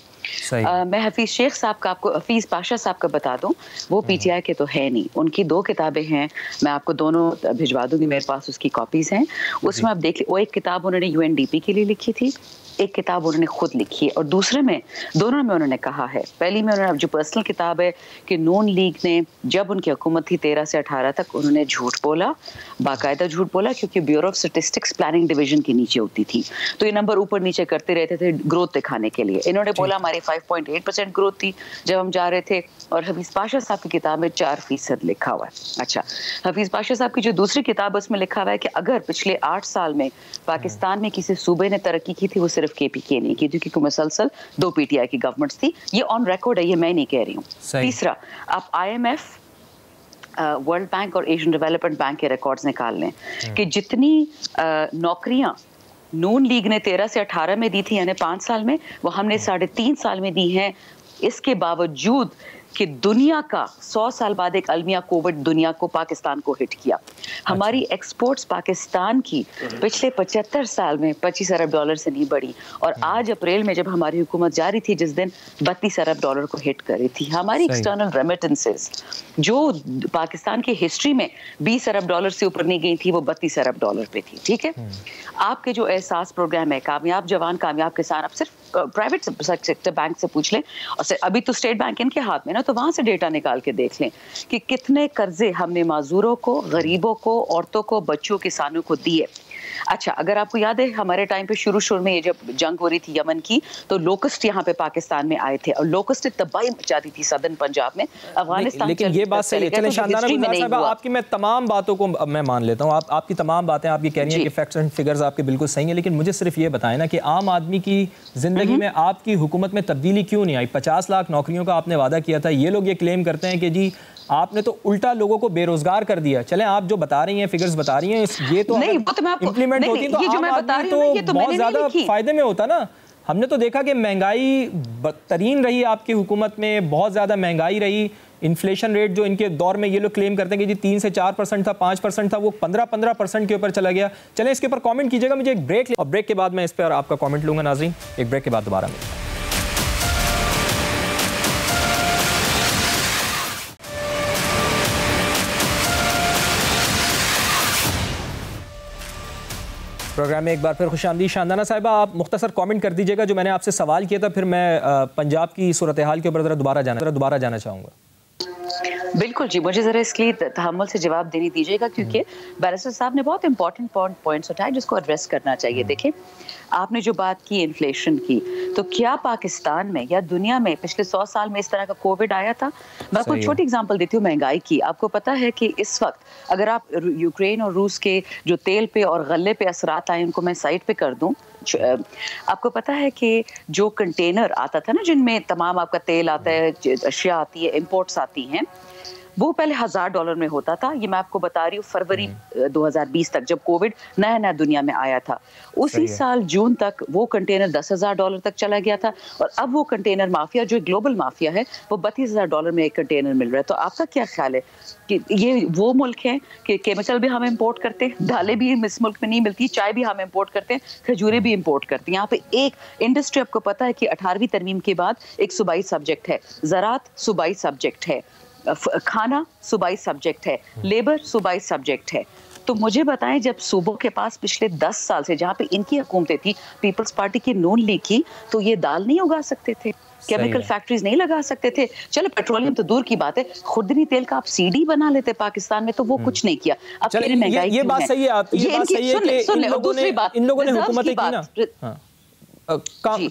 मैं हफीज शेख साहब का आपको, हफीज पाशा साहब का बता दूं, वो पीटीआई के तो है नहीं, उनकी 2 किताबें हैं, मैं आपको दोनों भिजवा दूंगी, मेरे पास उसकी कॉपीज हैं। उसमें आप देख, वो एक किताब उन्होंने यूएनडीपी के लिए लिखी थी, एक किताब उन्होंने खुद लिखी है, और दूसरे में, दोनों में उन्होंने कहा है, पहली में उन्होंने जो पर्सनल किताब है कि नून लीग ने जब उनकी हुकूमत थी 13 से 18 तक, उन्होंने झूठ बोला, बाकायदा झूठ बोला, क्योंकि bureau of statistics planning division के नीचे होती थी, तो ये नंबर ऊपर नीचे करते रहते थे ग्रोथ दिखाने के लिए। इन्होंने बोला हमारी 5.8% ग्रोथ थी जब हम जा रहे थे, और हफीज पाशा साहब की किताब में 4% लिखा हुआ है। अच्छा, हफीज पाशा साहब की जो दूसरी किताब है उसमें लिखा हुआ है कि अगर पिछले 8 साल में पाकिस्तान में किसी सूबे ने तरक्की की थी, वो सिर्फ केपीके नहीं की थी, क्योंकि मुसलसल 2 पीटीआई की गवर्नमेंट्स थी। ये ऑन रिकॉर्ड है, ये मैं नहीं कह रही हूँ। तीसरा, आप IMF, वर्ल्ड बैंक और एशियन डेवलपमेंट बैंक के रिकॉर्ड्स निकाल लें कि जितनी नौकरियां नून लीग ने 13 से 18 में दी थी, यानी 5 साल में, वो हमने 3.5 साल में दी हैं। इसके बावजूद कि दुनिया का 100 साल बाद एक अलमिया कोविड दुनिया को, पाकिस्तान को हिट किया। हमारी एक्सपोर्ट्स पाकिस्तान की पिछले 75 साल में 25 अरब डॉलर से नहीं बढ़ी, और आज अप्रैल में जब हमारी हुकूमत जारी थी, जिस दिन 32 अरब डॉलर को हिट करी थी। हमारी एक्सटर्नल रेमिटेंसेस जो पाकिस्तान की हिस्ट्री में 20 अरब डॉलर से ऊपर नहीं गई थी, वो 32 अरब डॉलर पे थी। ठीक है, आपके जो एहसास प्रोग्राम है, कामयाब जवान कामयाब किसान, आप सिर्फ प्राइवेट सेक्टर बैंक से पूछ लें, और अभी तो स्टेट बैंक इनके हाथ में ना, तो वहां से डेटा निकाल के देख लें कि कितने कर्जे हमने माजूरों को, गरीबों को, औरतों को, बच्चों, किसानों को दिए। अच्छा, अगर आपको याद है हमारे टाइम पे शुरू में ये जब जंग हो रही थी यमन की, तो लोकस्ट यहाँ पे पाकिस्तान में आए थे, और लोकस्ट तबाही मचा दी थी सदर्न पंजाब में, अफगानिस्तान। लेकिन ये बात सही है, चलें शानदाना गुलजार साहब, आपकी मैं तमाम बातों को मैं मान लेता हूँ, आपकी तमाम बातें आपकी कह रही हैं कि फैक्ट्स एंड फिगर्स आपके बिल्कुल सही हैं, लेकिन मुझे सिर्फ ये बताएं ना कि आम आदमी की जिंदगी में आपकी हुकूमत में तब्दीली क्यों नहीं आई? 50 लाख नौकरियों का आपने वादा किया था, ये लोग ये क्लेम करते हैं कि जी आपने तो उल्टा लोगों को बेरोजगार कर दिया। चलें, आप जो बता रही हैं, फिगर्स बता रही हैं, ये तो इम्प्लीमेंट होती तो आम आदमी तो बहुत ज्यादा फायदे में होता ना। हमने तो देखा कि महंगाई बदतरीन रही आपकी हुकूमत में, बहुत ज्यादा महंगाई रही। इन्फ्लेशन रेट जो इनके दौर में ये लोग क्लेम करते हैं कि जी 3 से 4% था, 5% था, वो 15% के ऊपर चला गया। चलें, इसके ऊपर कमेंट कीजिएगा, मुझे एक ब्रेक, और ब्रेक के बाद मैं इस पर आपका कमेंट लूंगा। नाज़रीन, एक ब्रेक के बाद दोबारा मिलते हैं। प्रोग्राम में एक बार फिर खुशामदीद। शानदाना साहिबा, आप मुख्तसर कमेंट कर दीजिएगा जो मैंने आपसे सवाल किया था, फिर मैं पंजाब की सूरत हाल के ऊपर ज़रा दोबारा जाना चाहूँगा। बिल्कुल जी, मुझे ज़रा इसके लिए तहम्मुल से जवाब देने दीजिएगा, क्योंकि बैरिस्टर साहब ने बहुत इंपॉर्टेंट पॉइंट्स उठाए जिसको एड्रेस करना चाहिए। देखिए, आपने जो बात की इन्फ्लेशन की, तो क्या पाकिस्तान में या दुनिया में पिछले 100 साल में इस तरह का कोविड आया था? मैं आपको छोटी एग्जांपल देती हूँ महंगाई की। आपको पता है कि इस वक्त अगर आप यूक्रेन और रूस के जो तेल पे और गल्ले पे असरात आए, उनको मैं साइड पे कर दूं, आपको पता है कि जो कंटेनर आता था ना, जिनमें तमाम आपका तेल आता है, अशिया आती है, इंपोर्ट्स आती हैं, वो पहले $1000 में होता था। ये मैं आपको बता रही हूँ फरवरी 2020 तक, जब कोविड नया नया दुनिया में आया था। उसी साल जून तक वो कंटेनर $10,000 तक चला गया था, और अब वो कंटेनर माफिया, जो ग्लोबल माफिया है, वो $32,000 में एक कंटेनर मिल रहा है। तो आपका क्या ख्याल है कि ये वो मुल्क है कि केमिकल भी हम इम्पोर्ट करते हैं, दालें भी इस मुल्क में नहीं मिलती, चाय भी हम इम्पोर्ट करते हैं, खजूरें भी इम्पोर्ट करते हैं। यहाँ पे एक इंडस्ट्री, आपको पता है कि 18वीं तरमीम के बाद एक सूबाई सब्जेक्ट है, ज़राअत सूबाई सब्जेक्ट है, खाना सूबाई सब्जेक्ट है, लेबर सूबाई सब्जेक्ट है। तो मुझे बताएं, जब सूबों के पास पिछले 10 साल से, जहाँ पे इनकी हुकूमतें थी, पीपल्स पार्टी की, नून लीग की, तो ये दाल नहीं उगा सकते थे, केमिकल फैक्ट्रीज नहीं लगा सकते थे। चलो, पेट्रोलियम तो दूर की बात है, खुर्दनी तेल का आप सीडी बना लेते पाकिस्तान में, तो वो कुछ नहीं किया। अब महंगाई, ये बात सही है आपकी, ये बात सही है कि इन लोगों ने हुकूमतें की ना,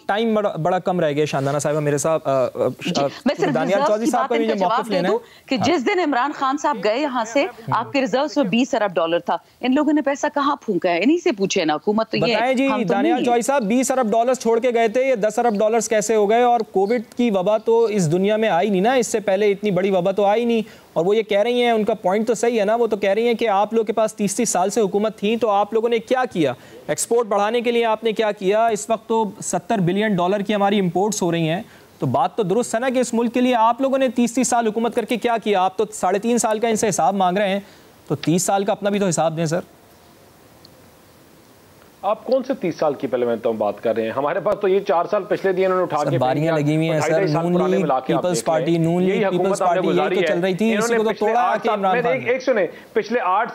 टाइम बड़ा कम रह गया। शानदाना साहिबा, मेरे साथ दानियाल चौधरी साहब का भी जो मौक़िफ़ लेना है कि जिस दिन इमरान खान साहब गए यहाँ से, आपके रिजर्व्स में $20 अरब था। इन लोगों ने पैसा कहाँ फूंका है? इन्हीं से पूछे ना, हुकूमत तो ये बताएं जी। दानियाल चौधरी साहब, $20 अरब छोड़ के गए थे, ये $10 अरब कैसे हो गए? और कोविड की वबा तो इस दुनिया में आई नहीं ना, इससे पहले इतनी बड़ी वबा तो आई नहीं। और वो ये कह रही हैं, उनका पॉइंट तो सही है ना, वो तो कह रही हैं कि आप लोग के पास 30 साल से हुकूमत थी, तो आप लोगों ने क्या किया? एक्सपोर्ट बढ़ाने के लिए आपने क्या किया? इस वक्त तो $70 बिलियन की हमारी इंपोर्ट्स हो रही हैं, तो बात तो दुरुस्त है ना कि इस मुल्क के लिए आप लोगों ने 30 साल हुकूमत करके क्या किया? आप तो 3.5 साल का इनसे हिसाब मांग रहे हैं, तो 30 साल का अपना भी तो हिसाब दें सर। आप कौन से 30 साल की पहले मैं तो बात कर रहे हैं? हमारे पास तो ये 4 साल पिछले दिए इन्होंने उठा के बारियां लगी हुई हैं सर। नून लीग, पीपल्स पार्टी, नून लीग, पीपल्स पार्टी यही तो चल रही थी, इसी को तो तोड़ा आके इमरान खान। एक सुने, पिछले 8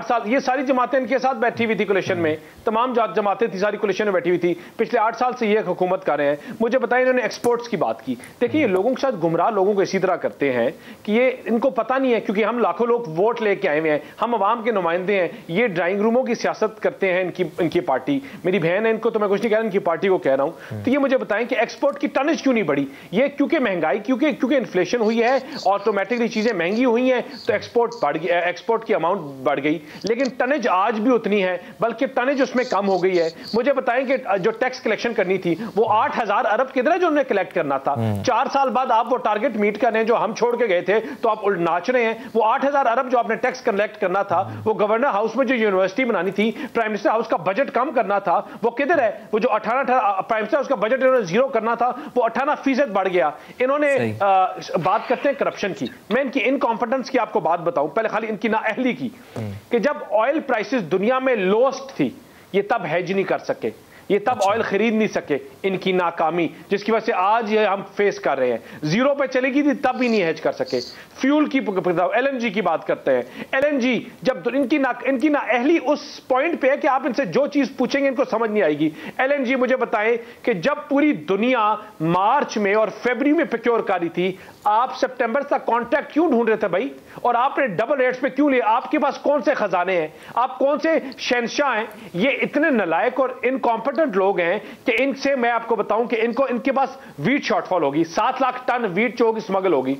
साल ये सारी जमातें इनके साथ बैठी हुई थी कोलिशन में, तमाम जमातें थी सारी कोलिशन में बैठी हुई थी। पिछले 8 साल से ये हुकूमत कर रहे हैं। मुझे बताएं, इन्होंने एक्सपोर्ट्स की बात की। देखिए, ये लोगों के साथ गुमराह लोगों को इसी तरह करते हैं कि ये इनको पता नहीं है, क्योंकि हम लाखों लोग वोट लेके आए हुए हैं, हम अवाम के नुमाइंदे हैं। ये ड्राइंग रूमों की सियासत करते हैं इनकी पार्टी। मेरी बहन है, इनको तो मैं कुछ नहीं कह रहा, इनकी पार्टी को कह रहा हूं। तो ये मुझे बताएं कि एक्सपोर्ट की टनेज क्यों नहीं बढ़ी? ये क्योंकि महंगाई, क्योंकि इन्फ्लेशन हुई है, ऑटोमेटिकली चीजें महंगी हुई हैं, तो एक्सपोर्ट बढ़ गई, एक्सपोर्ट की अमाउंट बढ़ गई, लेकिन टनेज आज भी उतनी है, बल्कि टनेज उसमें कम हो गई है। मुझे बताएं कि जो टैक्स कलेक्शन करनी थी वो 8,000 अरब किधर है जो उन्हें कलेक्ट करना था? 4 साल बाद आप वो टारगेट मीट कर रहे हैं जो हम छोड़ के गए थे, तो आप नाच रहे हैं। वो 8,000 अरब जो आपने टैक्स कलेक्ट करना था, वो गवर्नर हाउस में जो यूनिवर्सिटी बनानी थी, प्राइम मिनिस्टर हाउस का बजट कम करना था, वो किधर है? वो जो 18 प्राइम मिनिस्टर उसका बजट इन्होंने जीरो करना था, वो 18% बढ़ गया। इन्होंने बात करते हैं करप्शन की। मैं इनकी इनकॉम्पिटेंस की आपको बात बताऊं, पहले खाली इनकी नाअहली की, कि जब ऑयल प्राइसेस दुनिया में लोएस्ट थी, ये तब हेज नहीं कर सके, ये तब ऑयल खरीद नहीं सके। इनकी नाकामी जिसकी वजह से आज ये हम फेस कर रहे हैं। जीरो पे चलेगी थी तब भी नहीं हेज कर सके। फ्यूल की एलएनजी की बात करते हैं। एलएनजी जब इनकी नाअहली उस पॉइंट पे है कि आप इनसे जो चीज पूछेंगे इनको समझ नहीं आएगी। एलएनजी मुझे बताएं कि जब पूरी दुनिया मार्च में और फरवरी में प्रोक्योर कर रही थी, आप सितंबर तक कॉन्ट्रैक्ट क्यों ढूंढ रहे थे भाई? और आपने डबल रेट्स पे क्यों लिए? आपके पास कौन से खजाने हैं? आप कौन से शहंशाह हैं? ये इतने नालायक और इनकॉम्पिटेंट लोग हैं कि इनसे मैं आपको बताऊं कि इनके पास वीट शॉर्टफॉल होगी, 7 लाख टन वीट जो होगी स्मगल होगी।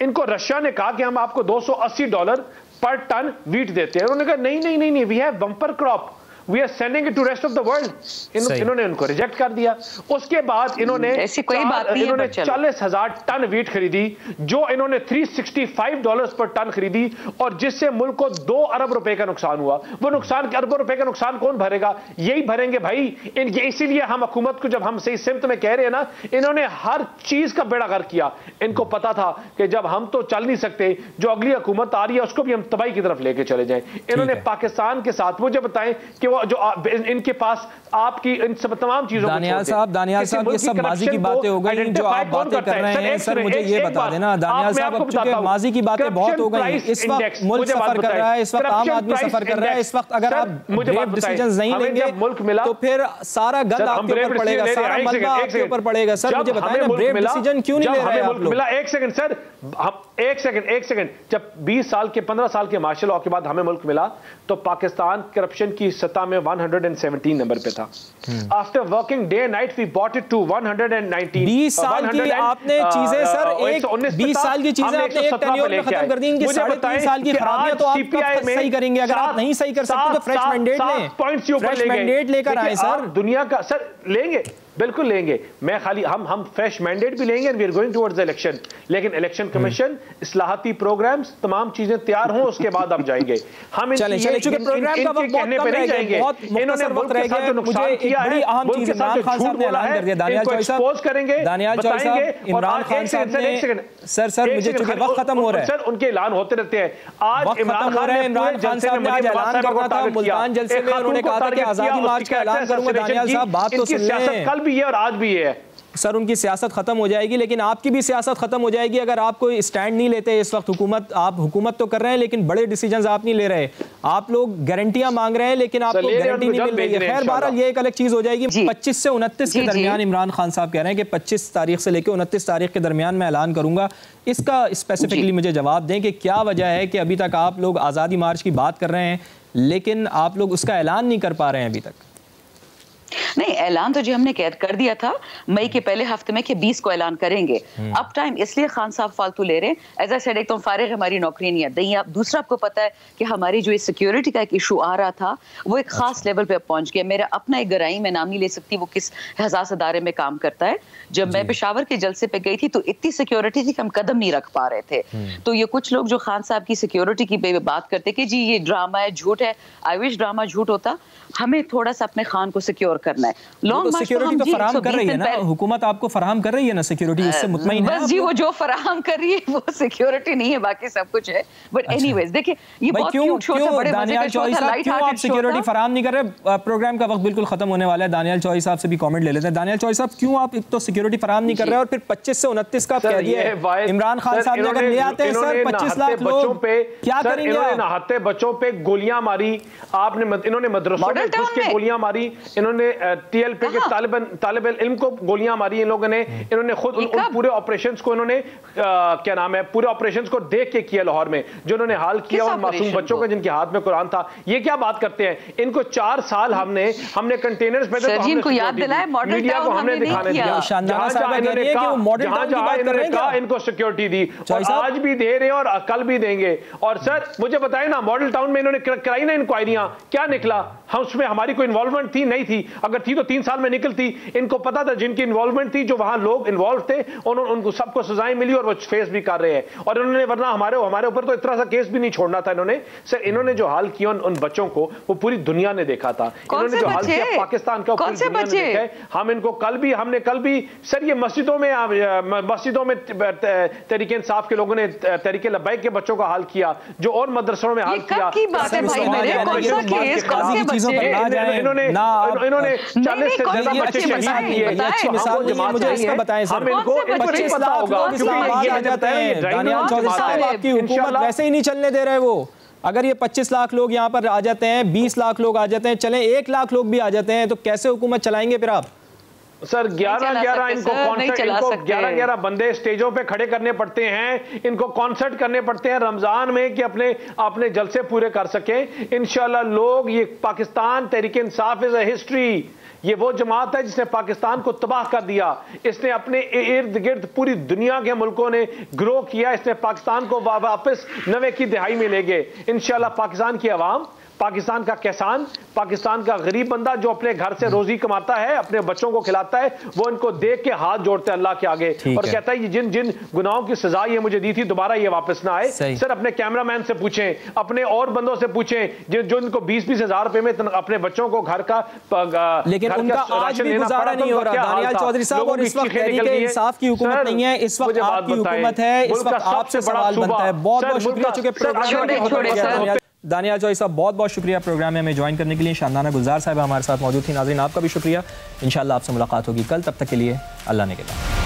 इनको रशिया ने कहा कि हम आपको $280 पर टन वीट देते हैं। उन्होंने कहा नहीं, we have bumper crop, we are sending it to rest of the world. इन्होंने उनको रिजेक्ट कर दिया। उसके बाद इन्होंने ऐसी कोई बात नहीं, इन्होंने 40,000 टन वीट खरीदी, जो इन्होंने $365 पर टन खरीदी, और जिससे मुल्क को 2 अरब रुपए का नुकसान हुआ। वो नुकसान, अरबों रुपए का नुकसान कौन भरेगा? यही भरेंगे भाई। इसीलिए हम हुकूमत को जब हम सही सिमत में कह रहे हैं ना, इन्होंने हर चीज का बेड़ा गर्क किया। इनको पता था कि जब हम तो चल नहीं सकते, जो अगली हुकूमत आ रही है उसको भी हम तबाही की तरफ लेके चले जाएं। इन्होंने पाकिस्तान के साथ, मुझे बताएं कि वो जो इनके पास आपकी इन सब तमाम चीजों दानियाल साहब ये सब माजी की बातें हो गई जो आप बातें कर रहे हैं। सर मुझे ये बता देना दानियाल साहब, अब चूंकि माजी की बातें बहुत हो गई, इस वक्त मुल्क सफर कर रहा है, इस वक्त आम आदमी सफर कर रहा है। इस वक्त अगर आप ब्रेव डिसीजंस नहीं लेंगे तो फिर सारा गंद आपके ऊपर पड़ेगा, सारा मलबा आपके ऊपर पड़ेगा। सर मुझे बताएं ना, ब्रेव डिसीजन क्यों नहीं ले रहे आप लोग? एक सेकंड सर, एक सेकंड। जब 20 साल के 15 साल के मार्शल लॉ के बाद हमें मुल्क मिला, तो पाकिस्तान करप्शन की सतह में 117 नंबर पे था। After working day night we bought it to 119। 20 साल की आपने चीजें सर, 20 साल की चीजें आपने एक टेन्योर में खत्म कर दी। इनकी 3.5 साल की खराबियां तो आप कब सही करेंगे? अगर आप नहीं सही कर सकते तो फ्रेश मैंडेट लें, फ्रेश मैंडेट लेकर आए सर। दुनिया का सर लेंगे, बिल्कुल लेंगे। मैं खाली हम फ्रेश मैंडेट भी लेंगे, we are going towards the election. लेकिन इलेक्शन कमीशन, इस्लाहाती प्रोग्राम्स, तमाम चीजें तैयार हों, उसके बाद आप जाएंगे। हम चलिए चूंकि प्रोग्राम का वक्त बहुत कम रह गया, बहुत मुख्तसर वक्त रह गया। मुझे एक बड़ी अहम चीज इमरान खान साहब ने ऐलान कर दिया। दानियाल चौधरी साहब, इमरान खान साहब ने सर मुझे चूंकि वक्त खत्म हो रहा है सर, उनके ऐलान होते रहते हैं। आज इमरान खान ने आज ऐलान करना था मुल्तान जलसे में, उन्होंने कहा था कि आजादी मार्च का ऐलान करूंगा। दानियाल साहब बात तो सुन लें, कल भी है और आज भी है। सर उनकी सियासत खत्म हो जाएगी, लेकिन आपकी भी सियासत खत्म हो जाएगी अगर आप कोई स्टैंड नहीं लेते। इस वक्त आप हुकूमत तो कर रहे हैं, लेकिन बड़े डिसीजंस आप नहीं ले रहे। आप लोग गारंटियां मांग रहे हैं, लेकिन आपको गारंटी नहीं मिल रही है। खैर बहरहाल ये एक अलग चीज हो जाएगी। 25 से 29 के दरमियान इमरान खान साहब कह रहे हैं कि 25 तारीख से लेकर 29 तारीख के दरमियान मैं ऐलान करूंगा। इसका स्पेसिफिकली मुझे जवाब दें कि क्या वजह है कि अभी तक आप लोग आज़ादी मार्च की बात कर रहे हैं, लेकिन आप लोग उसका ऐलान नहीं कर पा रहे हैं अभी तक? नहीं, ऐलान तो जी हमने कर दिया था मई के पहले हफ्ते में कि 20 को ऐलान करेंगे। अब टाइम इसलिए खान साहब फालतू ले रहे हैं। एज आई सेड, एक तो फारिग हमारी नौकरी नहीं है। दूसरा आपको पता है कि हमारी जो सिक्योरिटी का एक इशू आ रहा था वो एक खास लेवल पे पहुंच गया। मेरा अपना एक गराई, मैं नाम नहीं ले सकती वो किस हसास अदारे में काम करता है, जब मैं पेशावर के जलसे पे गई थी तो इतनी सिक्योरिटी थी कि हम कदम नहीं रख पा रहे थे। तो ये कुछ लोग जो खान साहब की सिक्योरिटी की बात करते कि जी ये ड्रामा है, झूठ है। आई विश ड्रामा झूठ होता। हमें थोड़ा सा अपने खान को सिक्योर करना है। है। लॉन्ग मार्च सिक्योरिटी तो फराहम कर रही है ना हुकूमत, आपको फराहम कर रही है ना सिक्योरिटी, उससे मुतमईन है बस जी। वो जो फराहम कर रही है वो सिक्योरिटी नहीं है, बाकी सब कुछ है। बट एनीवेज देखिए ये बहुत क्यूट शो था, बड़े मजे का शो था, लाइट हार्टेड शो था। सिक्योरिटी फराहम नहीं कर रहे? प्रोग्राम का वक्त बिल्कुल खत्म होने वाला है, दानियाल चौधरी साहब से भी कमेंट ले लेते हैं। दानियाल चौधरी साहब, क्यों आप एक तो सिक्योरिटी फराहम नहीं कर रहे और फिर 25 से 29 का कह दिया इमरान खान साहब ने अगर ले आते हैं सर 25 लाख लोग पे क्या करेंगे? इन्होंने नहाते बच्चों पे गोलियां मारी, आपने इन्होंने मदरसों में घुस के गोलियां मारी, इन्होंने टीएलपी के तालिब इल्म को गोलियां मारी इन लोगों ने, इन्होंने खुद उन पूरे ऑपरेशंस को इन्होंने क्या नाम है पूरे ऑपरेशंस को देख के किया लाहौर में, जो उन्होंने हाल किया उन मासूम बच्चों का जिनके हाथ में कुरान था। ये क्या बात करते हैं? इनको 4 साल हमने कंटेनर्स पे इनको याद दिलाए मॉडल टाउन हमने नहीं किया। कहा इनको सिक्योरिटी दी और आज भी दे रहे और कल भी देंगे। और सर मुझे बताए ना, मॉडल टाउन में इन्होंने कराई ना इंक्वायरियां, क्या निकला? हम उसमें हमारी कोई इन्वॉल्वमेंट थी नहीं थी, अगर थी तो 3 साल में निकलती। इनको पता था जिनकी इन्वॉल्वमेंट थी, जो वहां लोग इन्वॉल्व थे, उनको सबको सजाएं मिली और वो फेस भी कर रहे हैं। और इन्होंने वरना हमारे ऊपर तो इतना सा केस भी नहीं छोड़ना था इन्होंने। सर इन्होंने जो हाल किया उन बच्चों को वो पूरी दुनिया ने देखा था। इन्होंने जो हाल किया पाकिस्तान का पूरी दुनिया ने देखा है। हम इनको हमने कल भी सर ये मस्जिदों में तहरीके इंसाफ के लोगों ने तहरीके लब्बैक के बच्चों का हाल किया, जो और मदरसों में हाल किया। इन्होंने 40 से ज्यादा बच्चे शहीद किए। आपकी हुकूमत वैसे ही नहीं चलने दे रहे। वो अगर ये 25 लाख लोग यहाँ पर आ जाते हैं, 20 लाख लोग आ जाते हैं, चले 1 लाख लोग भी आ जाते हैं, तो कैसे हुकूमत चलाएंगे फिर आप? सर 11 बंदे स्टेजों पे खड़े करने पड़ते हैं, इनको कॉन्सर्ट करने पड़ते हैं रमजान में कि अपने जलसे पूरे कर सकें। इंशाल्लाह लोग ये Pakistan Tehreek-e Insaf is a history. ये वो जमात है जिसने पाकिस्तान को तबाह कर दिया। इसने अपने इर्द गिर्द पूरी दुनिया के मुल्कों ने ग्रो किया। इसने पाकिस्तान को वापस 90 की दहाई में ले गए। इंशाल्लाह पाकिस्तान की आवाम, पाकिस्तान का किसान, पाकिस्तान का गरीब बंदा जो अपने घर से रोजी कमाता है, अपने बच्चों को खिलाता है, वो इनको देख के हाथ जोड़ते हैं अल्लाह के आगे और कहता है जिन जिन गुनाहों की सजा ये मुझे दी थी दोबारा ये वापस ना आए। सर अपने कैमरामैन से पूछें, अपने और बंदों से पूछें जो इनको 20-20 हजार रुपए में अपने बच्चों को घर का लेकिन उनका आज भी गुजारा नहीं हो रहा। दानियाल चौधरी साहब, और इस वक्त तहरीके इंसाफ की हुकूमत नहीं है, इस वक्त आपकी हुकूमत है, इस वक्त आपसे सवाल बनता है। बहुत बहुत शुक्रिया चूंकि प्रोग्राम दानियाल चौधरी साहब, बहुत बहुत शुक्रिया प्रोग्राम में हमें ज्वाइन करने के लिए। शानदाना गुलजार साहब हमारे साथ मौजूद थी। नाज़रीन आपका भी शुक्रिया। इंशाल्लाह आपसे मुलाकात होगी कल, तब तक के लिए अल्लाह ने के बाद।